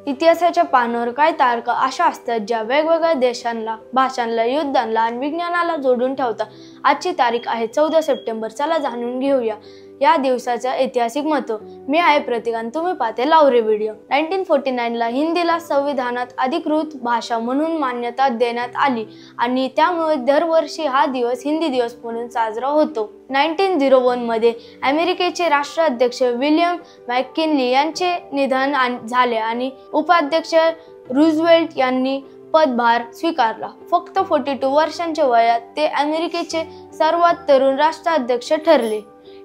इतिहासाच्या पानावर काही तारखा अशा असतात ज्या वेगवेगळ्या देशांना, भाषांना, युद्धांना आणि विज्ञानाला जोडून ठेवतात। आजची तारीख आहे 14 सप्टेंबर। चला जाणून घेऊया या दिवसाचे ऐतिहासिक महत्त्व। मी आहे प्रतीक आणि तुम्ही पाहते लावरे व्हिडिओ। 1949 ला हिंदीला संविधानात अधिकृत भाषा म्हणून मान्यता देण्यात आली आणि त्यामुळे दरवर्षी हा दिवस हिंदी दिवस म्हणून साजरा होतो। 1901 मध्ये अमेरिकेचे राष्ट्राध्यक्ष विल्यम मॅककिनली यांचे निधन झाले आणि उपाध्यक्ष रूझवेल्ट यांनी पदभार स्वीकारला। फक्त 42 वर्षांच्या वयात ते अमेरिकेचे सर्वात तरुण राष्ट्राध्यक्ष ठरले।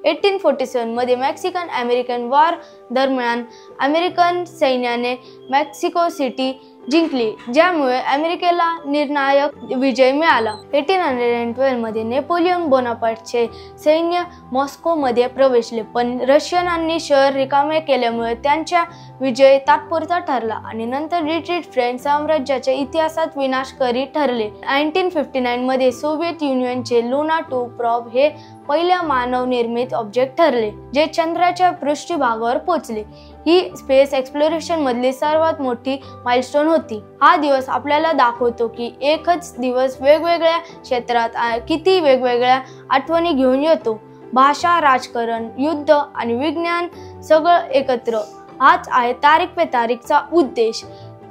1847 मध्ये मेक्सिकन अमेरिकन वॉर दरम्यान अमेरिकन सैन्याने मेक्सिको सिटी जिंकली, ज्यामुळे अमेरिकेला निर्णायक विजय मिळाला। 1812 मध्ये नेपोलियन बोनापार्टचे सैन्य मॉस्कोमध्ये प्रवेशले, पण रशियनांनी शहर रिकामे केल्यामुळे त्यांचा विजय तात्पुरता ठरला आणि नंतर रिट्रीट फ्रेंच साम्राज्याच्या इतिहासात विनाशकारी ठरले। 1959 मध्ये सोव्हिएत युनियनचे लुना 2 प्रॉब हे पहिल्या मानव निर्मित ऑब्जेक्ट ठरले, जे चंद्राच्या पृष्ठभागावर पोहोचले। ही स्पेस एक्सप्लोरेशन मधली सर्वात मोठी माइलस्टोन होती। हा दिवस आपल्याला दाखवतो की एकच दिवस वेगवेगळ्या क्षेत्रात किती वेगवेगळ्या आठवणी घेऊन येतो। भाषा, राजकारण, युद्ध आणि विज्ञान सगळं एकत्र। हाच आहे तारीख पे तारीखचा उद्देश।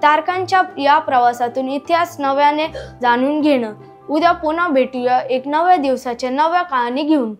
तारखांच्या या प्रवासातून इतिहास नव्याने जाणून घेणं। उद्या पुन्हा भेटूया एक नव्या दिवसाच्या नव्या कहाणी घेऊन।